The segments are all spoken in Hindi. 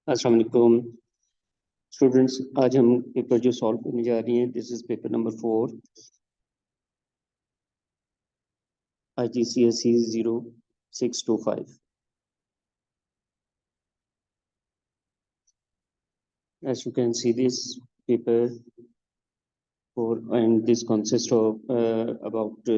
अस्सलाम वालेकुम स्टूडेंट्स। आज हम पेपर जो सॉल्व करने जा रही हैं, this is paper number 4 IGCSE 0625। As you can see, this paper and this consists of about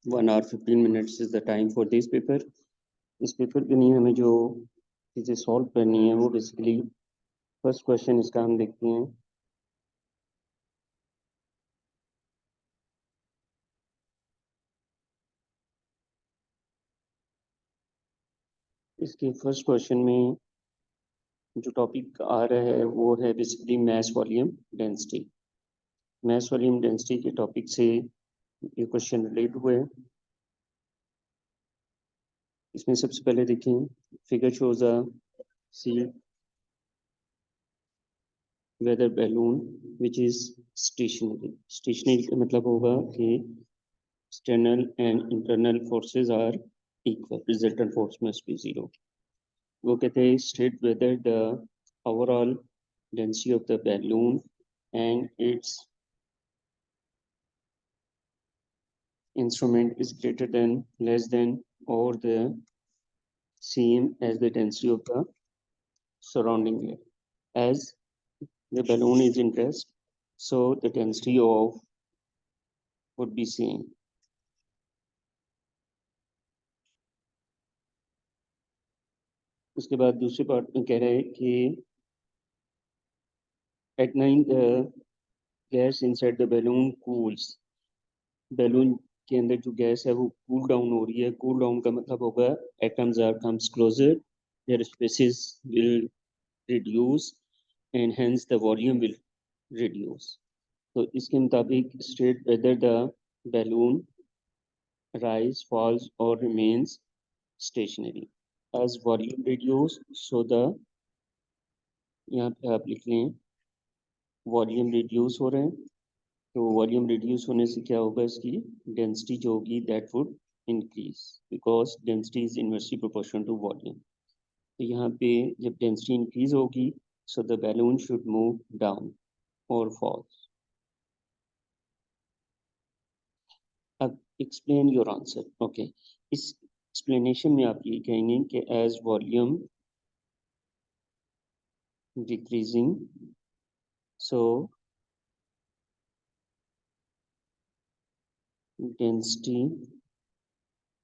1 hour 15 minutes is the time for this paper. इस पेपर के लिए हमें जो चीज़ें सॉल्व करनी है वो बेसिकली फर्स्ट क्वेश्चन इसका हम देखते हैं। इसके फर्स्ट क्वेश्चन में जो टॉपिक आ रहा है वो है basically mass volume density. Mass volume density के टॉपिक से ये क्वेश्चन रिलेट हुए हैं। इसमें सबसे पहले देखें, figure shows a sea weather balloon which is stationary. Stationary का मतलब होगा कि external and internal forces are equal, resultant force must be zero. वो कहते हैं state whether the overall density of the balloon and its instrument is greater than, less than, or the same as the density of the surrounding air. As the balloon is in rest, so the density of would be same. उसके बाद दूसरे पार्ट में कह रहे हैं कि at night the gas inside the balloon cools. Balloon के अंदर जो गैस है वो कूल डाउन हो रही है। कूल डाउन का मतलब होगा atoms are comes closer, their species will reduce and hence the volume will reduce. तो इसके मुताबिक state whether the balloon rise, falls or remains stationary. As volume reduce, so the यहाँ पे आप लिख लें वॉल्यूम रिड्यूस हो रहे हैं, तो वॉल्यूम रिड्यूस होने से क्या होगा, इसकी डेंसिटी जो होगी that would increase because density is inversely proportional to volume. तो यहाँ पे जब डेंसिटी इंक्रीज होगी so the balloon should move down और फॉल्स। अब एक्सप्लेन योर आंसर। ओके, इस एक्सप्लेनेशन में आप ये कहेंगे कि as volume decreasing, so density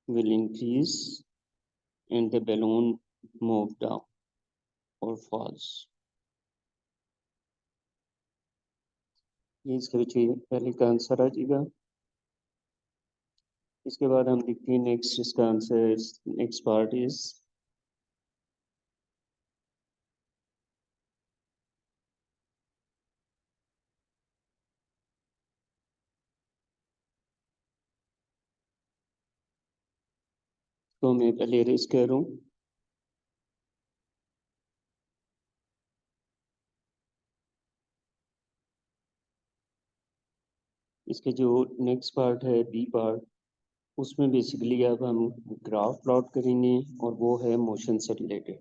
will increase and the balloon move down or falls. ये इसके पीछे पहले का आंसर आ जाएगा। इसके बाद हम देखते हैं नेक्स्ट, इसका आंसर नेक्स्ट पार्ट इज तो मैं पहले इरेज कर रहा हूँ। इसके जो नेक्स्ट पार्ट है बी पार्ट, उसमें बेसिकली अब हम ग्राफ प्लॉट करेंगे और वो है मोशन से रिलेटेड।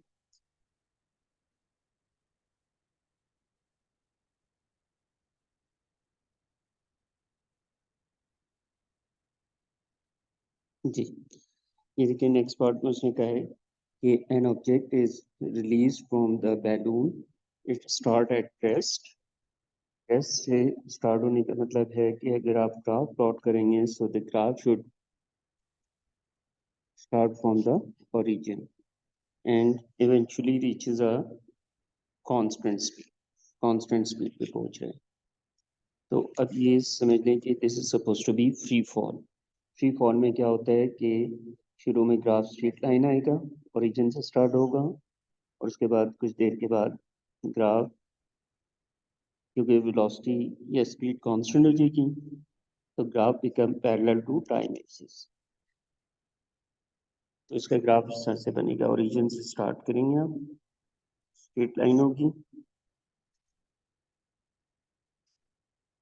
जी, ये देखिए नेक्स्ट पार्ट में उसने कहा है कि an object is released from the balloon, it start at rest. Rest से स्टार्ट होने का मतलब है कि अगर आप ग्राफ प्लॉट करेंगे so the graph should start from the origin and eventually reaches a constant speed पे पहुंच रहे हैं। तो अब ये समझ लें कि this is suppose to be free fall. Free fall में क्या होता है कि शुरू में ग्राफ स्ट्रेट लाइन आएगा, ओरिजिन से स्टार्ट होगा और उसके बाद कुछ देर के बाद ग्राफ, क्योंकि वेलोसिटी या स्पीड कांस्टेंट हो जाएगी, तो graph become parallel to time axis. तो इसका ग्राफ इस तरह से बनेगा, ओरिजिन से स्टार्ट करेंगे आप, स्ट्रेट लाइन होगी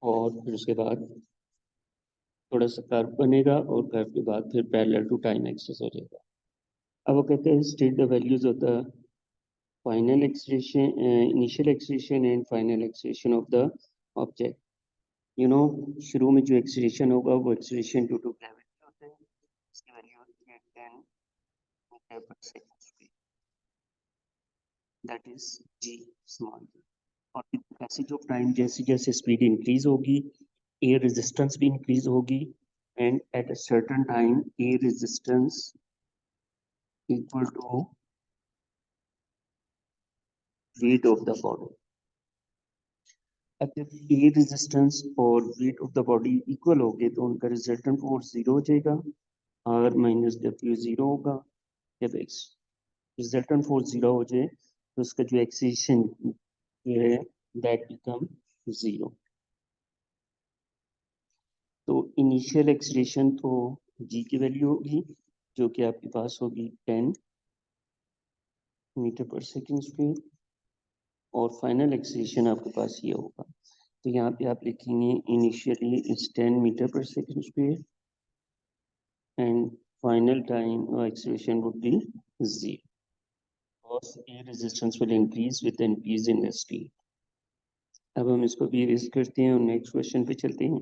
और फिर उसके बाद थोड़ा सा कर्व बनेगा और कर्व के बाद फिर पैरेलल टू टाइम एक्सिस हो जाएगा। अब वो कहते हैं state the values of the final acceleration, initial acceleration and final acceleration of the object. शुरू में जो एक्सेलरेशन होगा वो एक्सेलरेशन ड्यू टू ग्रेविटी होता है, इसकी वैल्यू होती है 10 मीटर पर second, that is g small. और पैसेज ऑफ टाइम, जैसे जैसे स्पीड इंक्रीज होगी, एयर रेजिस्टेंस भी इंक्रीज होगी, and at a certain time air resistance equal to weight of the body. अब जब एयर रेजिस्टेंस और weight of the body equal हो गए तो उनका रिजल्टेंट फोर्स जीरो हो जाएगा, आर माइनस डब्ल्यू जीरो होगा। जब रिजल्टेंट फोर्स जीरो हो जाए तो उसका जो एक्सेलरेशन है दैट बिकम जीरो। तो इनिशियल एक्सेलरेशन तो जी की वैल्यू होगी जो कि आपके पास होगी 10 मीटर पर सेकंड स्क्वायर, और फाइनल एक्सेलरेशन आपके पास ये होगा। तो यहाँ पे आप लिखेंगे इनिशियली इज 10 मीटर पर second square and final time और acceleration would be zero, because air resistance will increase with the increase in the speed। अब हम इसको भी erase करते हैं और नेक्स्ट क्वेश्चन पे चलते हैं।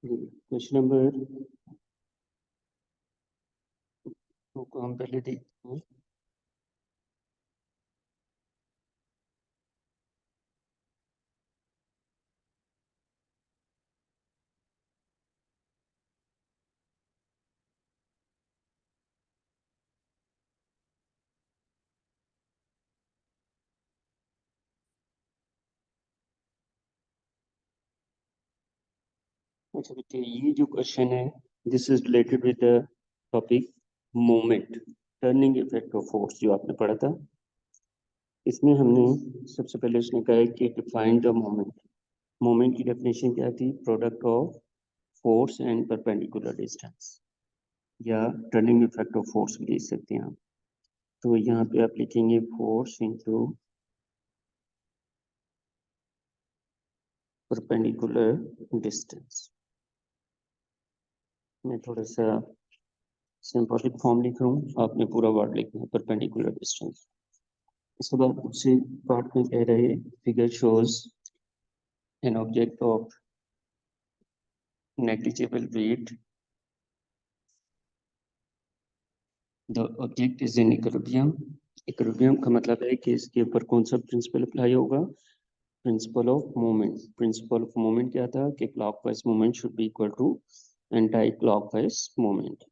क्वेश्चन नंबर टू को हम पहले देखते हैं। अच्छा बेटे, ये जो क्वेश्चन है this is related with the topic moment, turning effect of force, जो आपने पढ़ा था। इसमें हमने सबसे पहले उसने कहा है कि डिफाइन द मोमेंट। मोमेंट की डेफिनेशन क्या थी? Product of force and perpendicular distance, या टर्निंग इफेक्ट ऑफ फोर्स भी लिख सकते हैं आप। तो यहाँ पे आप लिखेंगे फोर्स इंटू परपेंडिकुलर डिस्टेंस। मैं थोड़ा सा सिंपलिक फॉर्म लिख रहा हूँ, आपने पूरा वर्ड लिखना है, परपेंडिकुलर डिस्टेंस। इसके बाद दूसरे पार्ट में कह रहे figure shows an object of negligible weight, the object is in equilibrium. Equilibrium का मतलब है कि इसके ऊपर कौन सा प्रिंसिपल अप्लाई होगा? Principle of moment. Principle of moment क्या था कि clockwise moment should be equal to anti clockwise moment.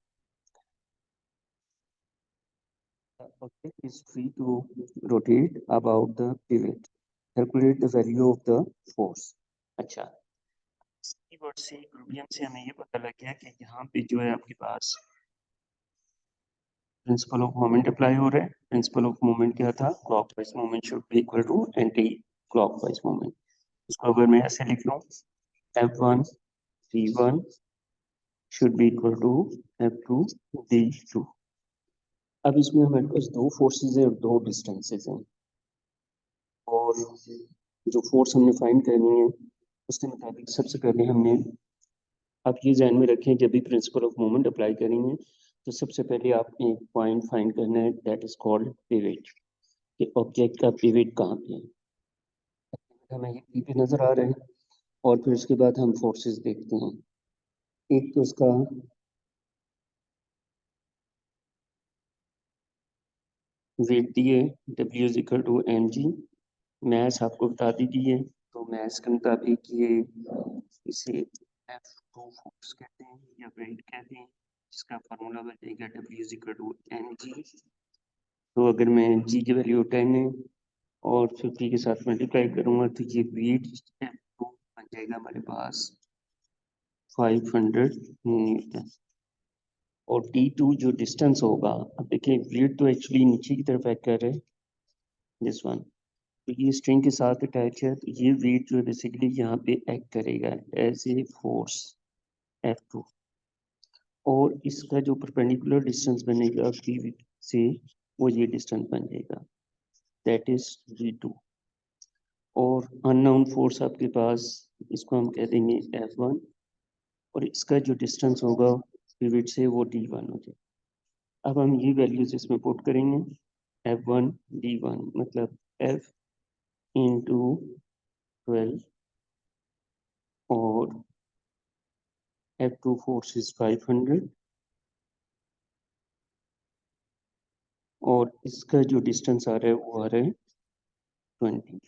Object is free to rotate about the pivot. Calculate the value of the force। अच्छा, इसी वर्ड से इक्विलिब्रियम से हमें ये पता लग गया कि यहाँ पे जो है आपके पास प्रिंसिपल ऑफ मोमेंट अप्लाई हो रहा है। प्रिंसिपल ऑफ मोमेंट क्या था? Clockwise moment should be equal to anti clockwise moment. इसको अगर मैं ऐसे लिख लूँ, F1 V1 should be equal to F2 D2। अब इसमें हमारे पास दो फोर्सेस है और दो डिस्टेंसेस हैं, और जो फोर्स हमने फाइंड करनी है उसके मुताबिक सबसे पहले हमने, आप ये ध्यान में रखें जब भी प्रिंसिपल ऑफ मोमेंट अप्लाई करेंगे तो सबसे पहले आपने एक पॉइंट फाइंड करना है, दैट इज कॉल्ड पिवट, कि ऑब्जेक्ट का पिवट कहाँ पे है। हमें ये पी पे नजर आ रहा है, और फिर उसके बाद हम फोर्सेस देखते हैं। एक तो उसका वेट दिए W is equal to mg, मैथ आपको बता दी गई है, तो मैथ्स के मुताबिक ये इसे F2 फोर्स कहते हैं या वेट कहते हैं, जिसका फार्मूला बनेगा W is equal to mg। तो अगर मैं g की वैल्यू 10 है और 50 के साथ मल्टीप्लाई करूंगा तो ये वेट F2 बन जाएगा हमारे पास 500 न्यूटन। और D2 जो डिस्टेंस होगा, अब देखिए वेट तो एक्चुअली नीचे की तरफ एक्ट कर रहे हैं, दिस वन, तो ये स्ट्रिंग के साथ अटैच है, तो ये वेट जो है बेसिकली यहाँ पे एक्ट करेगा एज ए फोर्स F2। और इसका जो परपेंडिकुलर डिस्टेंस बनेगा P से, वो ये डिस्टेंस बन जाएगा, दैट इज D2। और अननोन फोर्स आपके पास, इसको हम कह देंगे F1, और इसका जो डिस्टेंस होगा पिवट से, वो D1 हो जाएगा। अब हम ये वैल्यूज इसमें पुट करेंगे, F1 D1 मतलब F इंटू 12 और F2 फोर्स इज 500 और इसका जो डिस्टेंस आ रहा है वो आ रहा है 20।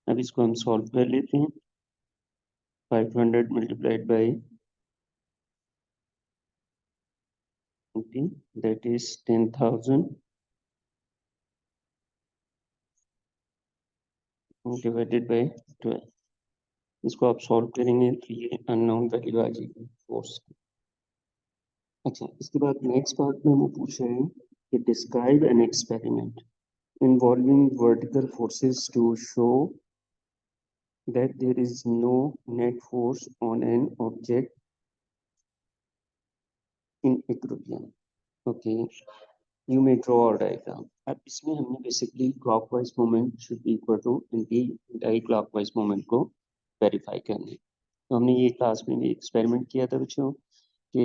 अब इसको हम सॉल्व कर लेते हैं। 500 multiplied by 20, that is 10,000 divided by 12। इसको आप सॉल्व करेंगे तो ये अननोन वैल्यू आ जाएगी फोर्स की। अच्छा, इसके बाद नेक्स्ट पार्ट में वो पूछ रहे हैं कि describe an experiment involving vertical forces to show that there is no net force on an object in equilibrium. Okay, you may draw a diagram. अब इसमें हमने basically clockwise moment should be equal to anti clockwise moment को वेरीफाई करना है। तो हमने ये क्लास में भी एक्सपेरिमेंट किया था बच्चों कि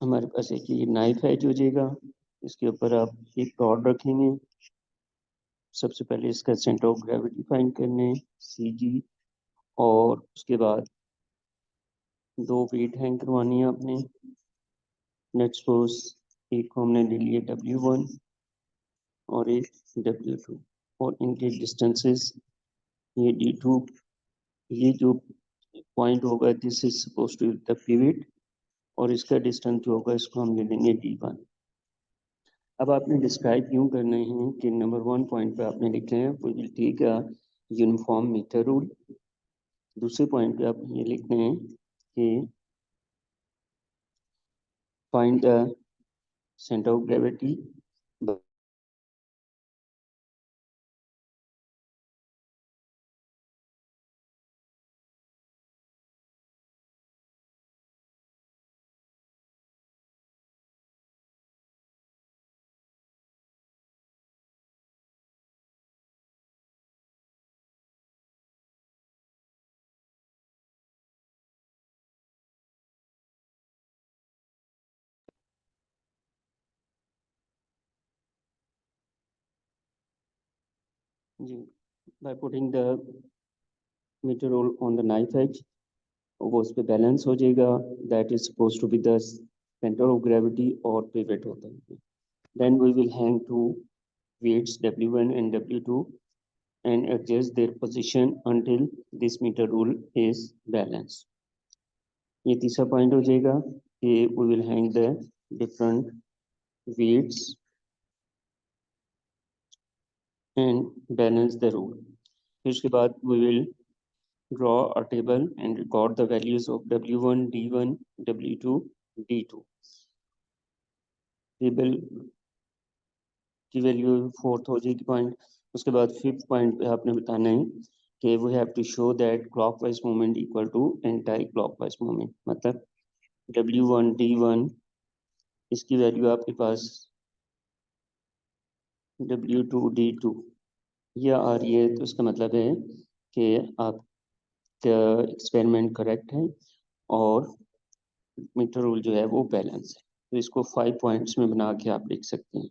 हमारे पास एक ये नाइफ एज हो जाएगा, इसके ऊपर आप एक रॉड रखेंगे। सबसे पहले इसका सेंटर ऑफ ग्रेविटी फाइंड करने CG, और उसके बाद दो वेट हैंग करवानी है आपने। लेट्स सपोज एक को हमने ले लिया W1 और एक W2, और इनके डिस्टेंसेस ये D2, ये जो पॉइंट होगा this is suppose to the pivot, और इसका डिस्टेंस जो होगा इसको हम ले लेंगे D1। अब आपने डिस्क्राइब यूँ करना है कि नंबर 1 पॉइंट पे आपने लिखना है we will take a uniform metre rule. दूसरे पॉइंट पे आप ये लिखना है कि find the centre of gravity. जी, by putting the meter roll on the knife edge, वो उस पे बैलेंस हो जाएगा, that is suppose to be the centre of gravity और पिवट होता है। Then we will hang two weights W1 and W2 and adjust their position until this meter rule is balanced. ये तीसरा पॉइंट हो जाएगा कि we will hang the different weights and balance the rule. फिर उसके बाद we will draw a table and record the values of W1, D1, W2, D2. Table की वैल्यू 4th हो जाएगी पॉइंट। उसके बाद 5th पॉइंट पे आपने बताना है कि we have to show that clockwise movement equal to anti clockwise movement, मतलब W1 D1 इसकी वैल्यू आपके पास W2 D2 यह आ रही है, तो इसका मतलब है कि आपका एक्सपेरिमेंट करेक्ट है और मीटर रूल जो है वो बैलेंस है। तो इसको 5 पॉइंट्स में बना के आप लिख सकते हैं।